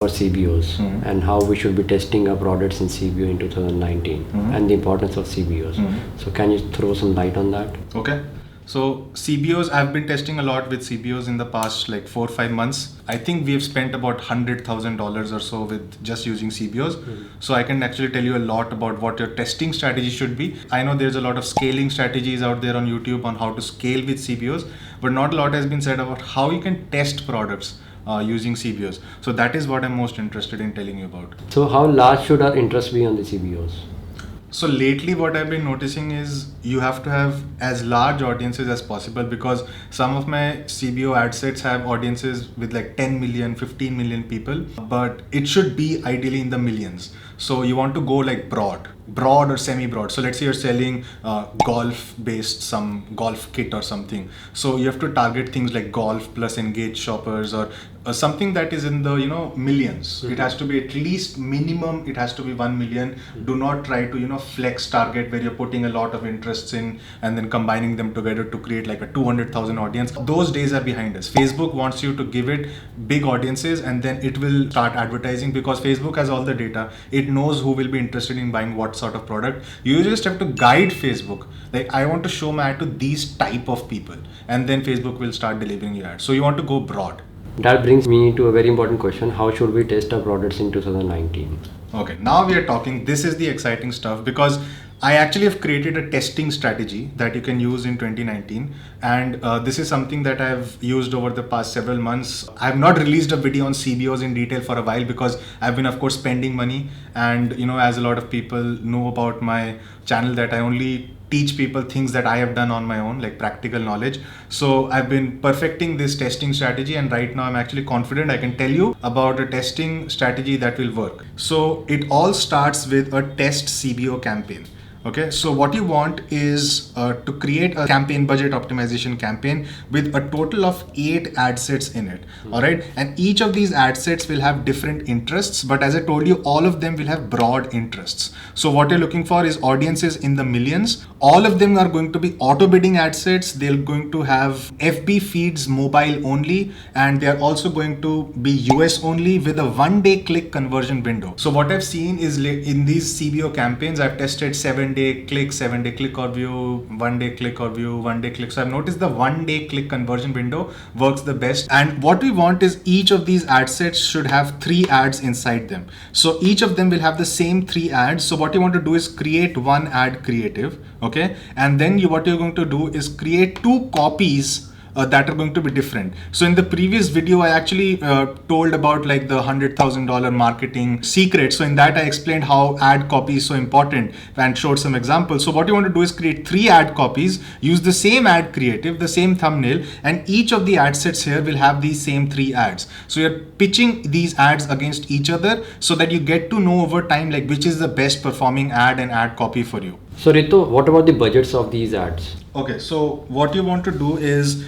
for CBOs and how we should be testing our products in CBO in 2019 and the importance of CBOs. So can you throw some light on that? Okay. So CBOs, I've been testing a lot with CBOs in the past like 4 or 5 months. I think we have spent about $100,000 or so with just using CBOs. So I can actually tell you a lot about what your testing strategy should be. I know there's a lot of scaling strategies out there on YouTube on how to scale with CBOs, but not a lot has been said about how you can test products using CBOs. So that is what I'm most interested in telling you about. So how large should our interest be on the CBOs? So lately what I've been noticing is you have to have as large audiences as possible, because some of my CBO ad sets have audiences with like 10 million, 15 million people, but it should be ideally in the millions. So you want to go like broad or semi-broad. So let's say you're selling golf-based some golf kit or something. So you have to target things like golf plus engaged shoppers or something that is in the millions. It has to be at least minimum. It has to be 1 million. Do not try to flex target where you're putting a lot of interests in and then combining them together to create like a 200,000 audience. Those days are behind us. Facebook wants you to give it big audiences and then it will start advertising, because Facebook has all the data. It knows who will be interested in buying what sort of product. You just have to guide Facebook. Like, I want to show my ad to these type of people, and then Facebook will start delivering you ads. So you want to go broad. That brings me to a very important question. How should we test our products in 2019? Okay, now we are talking. This is the exciting stuff, because I actually have created a testing strategy that you can use in 2019, and this is something that I've used over the past several months. I have not released a video on CBOs in detail for a while because I've been, of course, spending money, and as a lot of people know about my channel, that I only teach people things that I have done on my own, like practical knowledge. So I've been perfecting this testing strategy, and right now I'm actually confident I can tell you about a testing strategy that will work. So it all starts with a test CBO campaign. Okay, so what you want is to create a campaign budget optimization campaign with a total of 8 ad sets in it. All right, and each of these ad sets will have different interests, but as I told you, all of them will have broad interests. So what you're looking for is audiences in the millions. All of them are going to be auto bidding ad sets. They're going to have FB feeds mobile only, and they're also going to be US only with a 1-day click conversion window. So what I've seen is in these CBO campaigns, I've tested 7-day click, 7-day click or view, 1-day click or view, 1-day click. So I've noticed the 1-day click conversion window works the best. And what we want is each of these ad sets should have 3 ads inside them. So each of them will have the same 3 ads. So what you want to do is create one ad creative, okay? And then what you're going to do is create 2 copies that are going to be different. So in the previous video, I actually told about like the $100,000 marketing secret. So in that, I explained how ad copy is so important and showed some examples. So what you want to do is create 3 ad copies, use the same ad creative, the same thumbnail, and each of the ad sets here will have these same 3 ads. So you're pitching these ads against each other so that you get to know over time like which is the best performing ad and ad copy for you. So Rito, what about the budgets of these ads? Okay, so what you want to do is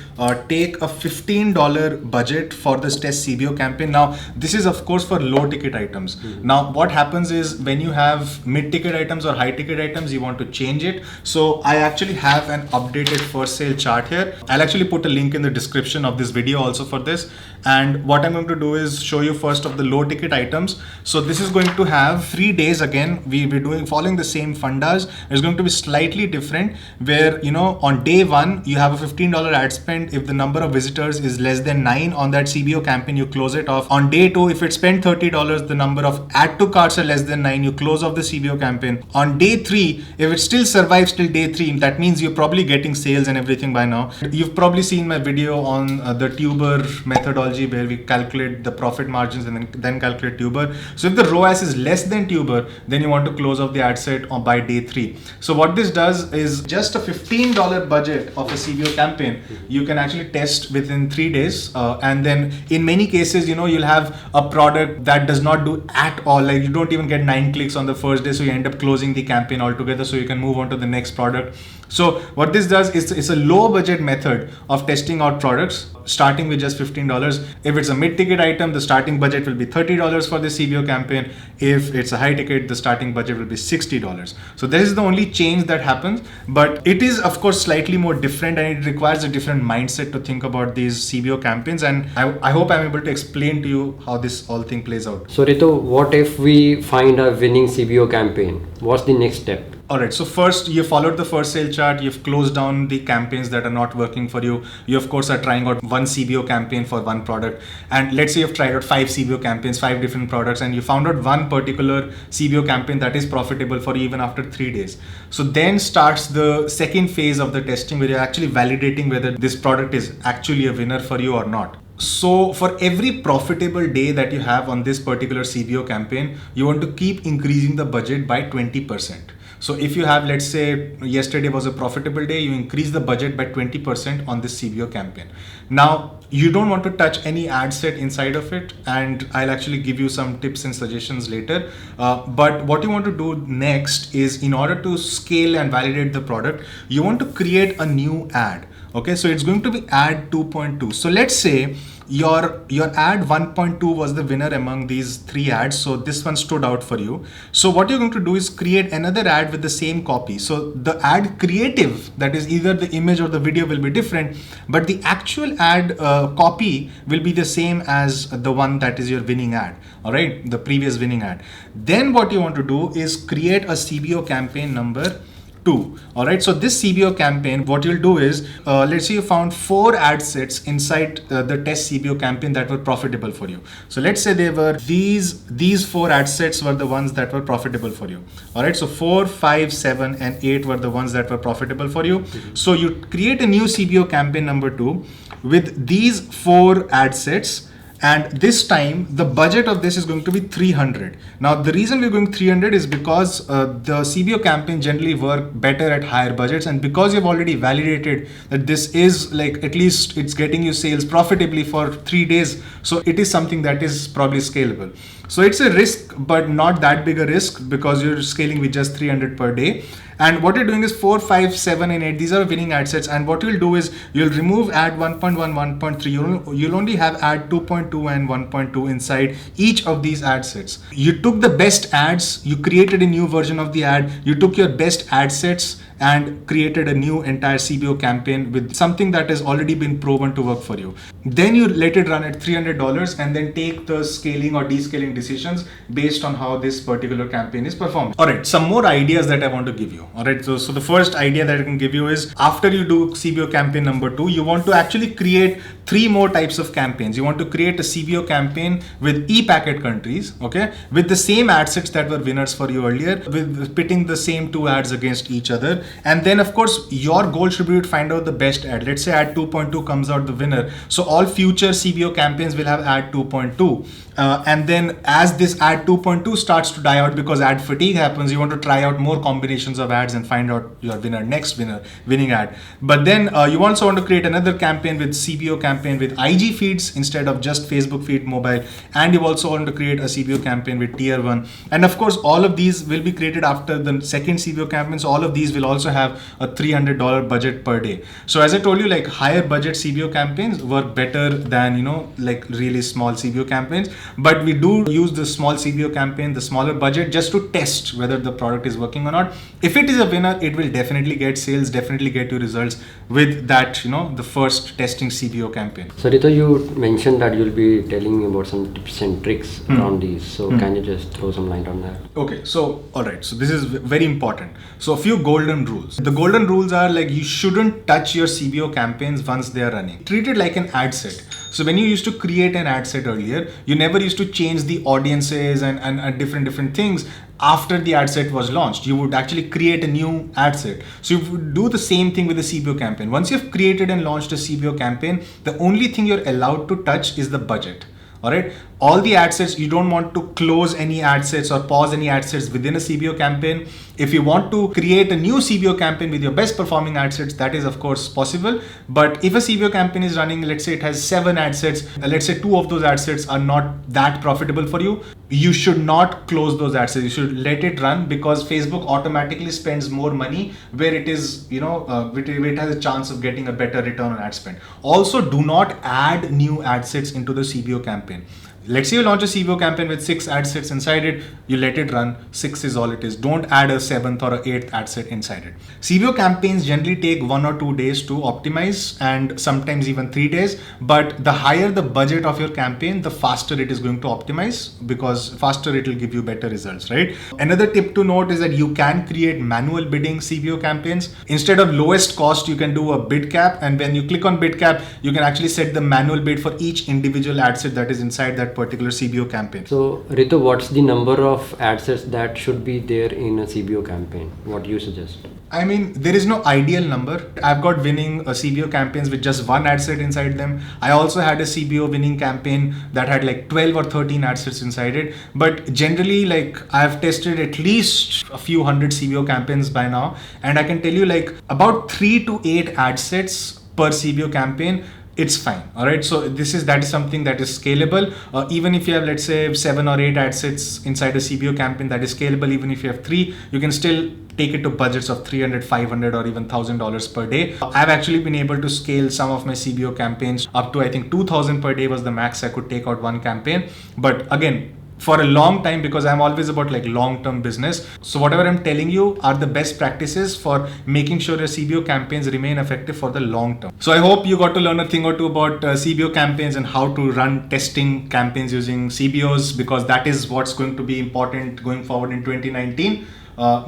take a $15 budget for this test CBO campaign. Now, this is of course for low ticket items. Now, what happens is when you have mid ticket items or high ticket items, you want to change it. So I actually have an updated for sale chart here. I'll actually put a link in the description of this video also for this. And what I'm going to do is show you first of the low ticket items. So this is going to have 3 days. Again, we're following the same fundas. It's going to be slightly different where, on day 1, you have a $15 ad spend. If the number of visitors is less than 9 on that CBO campaign, you close it off. On day 2, if it spent $30, the number of add to carts are less than 9, you close off the CBO campaign. On day 3, if it still survives till day 3, that means you're probably getting sales and everything by now. You've probably seen my video on the tuber methodology where we calculate the profit margins and then calculate tuber. So if the ROAS is less than tuber, then you want to close off the ad set by day 3. So what this does is just a $15 budget of a CBO campaign, you can actually test within 3 days. And then in many cases, you'll have a product that does not do at all. Like you don't even get 9 clicks on the first day. So you end up closing the campaign altogether. So you can move on to the next product. So what this does is it's a low budget method of testing out products, starting with just $15. If it's a mid-ticket item, the starting budget will be $30 for the CBO campaign. If it's a high ticket, the starting budget will be $60. So this is the only change that happens. But it is, of course, course slightly more different, and it requires a different mindset to think about these CBO campaigns. And I hope I'm able to explain to you how this whole thing plays out. So Ritu, what if we find a winning CBO campaign? What's the next step? All right, so first you followed the first sale chart, you've closed down the campaigns that are not working for you. You of course are trying out one CBO campaign for one product. And let's say you've tried out 5 CBO campaigns, 5 different products, and you found out one particular CBO campaign that is profitable for you even after 3 days. So then starts the second phase of the testing, where you're actually validating whether this product is actually a winner for you or not. So for every profitable day that you have on this particular CBO campaign, you want to keep increasing the budget by 20%. So if you have, let's say yesterday was a profitable day, you increase the budget by 20% on this CBO campaign. Now, you don't want to touch any ad set inside of it, and I'll actually give you some tips and suggestions later. But what you want to do next is, in order to scale and validate the product, you want to create a new ad. Okay, so it's going to be ad 2.2. So let's say your ad 1.2 was the winner among these 3 ads. So this one stood out for you. So what you're going to do is create another ad with the same copy. So the ad creative, that is either the image or the video, will be different, but the actual ad copy will be the same as the one that is your winning ad. All right, the previous winning ad. Then what you want to do is create a CBO campaign number 2. All right, so this CBO campaign, what you'll do is, let's say you found 4 ad sets inside the test CBO campaign that were profitable for you. So let's say they were these 4 ad sets were the ones that were profitable for you. All right, so 4, 5, 7, and 8 were the ones that were profitable for you. So you create a new CBO campaign number 2 with these 4 ad sets. And this time the budget of this is going to be 300. Now the reason we're going 300 is because the CBO campaign generally work better at higher budgets, and because you've already validated that this is, like, at least it's getting you sales profitably for 3 days. So it is something that is probably scalable. So it's a risk, but not that big a risk, because you're scaling with just 300 per day. And what you're doing is 4, 5, 7, and 8. These are winning ad sets. And what you'll do is you'll remove ad 1.1, 1.3. You'll only have ad 2.2 and 1.2 inside each of these ad sets. You took the best ads, you created a new version of the ad, you took your best ad sets and created a new entire CBO campaign with something that has already been proven to work for you. Then you let it run at $300 and then take the scaling or descaling decisions based on how this particular campaign is performing. All right, some more ideas that I want to give you. All right, so the first idea that I can give you is, after you do CBO campaign number 2, you want to actually create 3 more types of campaigns. You want to create a CBO campaign with e-packet countries, okay, with the same ad sets that were winners for you earlier, with pitting the same 2 ads against each other. And then of course your goal should be to find out the best ad. Let's say ad 2.2 comes out the winner. So all future CBO campaigns will have ad 2.2. And then as this ad 2.2 starts to die out because ad fatigue happens, you want to try out more combinations of ads and find out your winning ad. But then you also want to create another campaign with CBO campaign with IG feeds instead of just Facebook feed mobile. And you also want to create a CBO campaign with tier 1. And of course, all of these will be created after the second CBO campaign. So all of these will also have a $300 budget per day. So as I told you, like, higher budget CBO campaigns work better than, like really small CBO campaigns. But we do use the small CBO campaign, the smaller budget, just to test whether the product is working or not. If it is a winner, it will definitely get sales, definitely get you results with that, the first testing CBO campaign. So Rito, you mentioned that you'll be telling me about some tips and tricks around these. So can you just throw some light on that? Okay, so all right, so this is very important. So a few golden rules. The golden rules are, like, you shouldn't touch your CBO campaigns once they are running. Treat it like an ad set. So when you used to create an ad set earlier, you never used to change the audiences and different things after the ad set was launched. You would actually create a new ad set. So you would do the same thing with the CBO campaign. Once you've created and launched a CBO campaign, the only thing you're allowed to touch is the budget. All right, all the ad sets, you don't want to close any ad sets or pause any ad sets within a CBO campaign. If you want to create a new CBO campaign with your best performing ad sets, that is of course possible. But if a CBO campaign is running, let's say it has 7 ad sets, let's say 2 of those ad sets are not that profitable for you, you should not close those ad sets. You should let it run, because Facebook automatically spends more money where it is, it has a chance of getting a better return on ad spend. Also, do not add new ad sets into the CBO campaign. let's say you launch a CBO campaign with 6 ad sets inside it, you let it run. 6 is all it is. Don't add a 7th or a 8th ad set inside it. CBO campaigns generally take 1 or 2 days to optimize, and sometimes even 3 days. But the higher the budget of your campaign, the faster it is going to optimize, because faster it will give you better results, right? Another tip to note is that you can create manual bidding CBO campaigns. Instead of lowest cost, you can do a bid cap, and when you click on bid cap, you can actually set the manual bid for each individual ad set that is inside that particular CBO campaign. So Ritu, what's the number of ad sets that should be there in a CBO campaign? What do you suggest? I mean, there is no ideal number. I've got winning CBO campaigns with just 1 ad set inside them. I also had a CBO winning campaign that had like 12 or 13 ad sets inside it. But generally, like, I've tested at least a few hundred CBO campaigns by now, and I can tell you, like, about 3 to 8 ad sets per CBO campaign, it's fine. All right. So that is something that is scalable. Even if you have, let's say, 7 or 8 ad sets inside a CBO campaign, that is scalable. Even if you have 3, you can still take it to budgets of $300, $500, or even $1,000 per day. I've actually been able to scale some of my CBO campaigns up to, I think, 2,000 per day was the max I could take out one campaign. But again, for a long time, because I'm always about like long-term business. So whatever I'm telling you are the best practices for making sure your CBO campaigns remain effective for the long term. So I hope you got to learn a thing or two about CBO campaigns and how to run testing campaigns using CBOs, because that is what's going to be important going forward in 2019.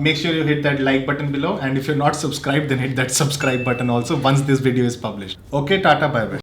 Make sure you hit that like button below, and if you're not subscribed, then hit that subscribe button also once this video is published. Okay, tata, bye bye.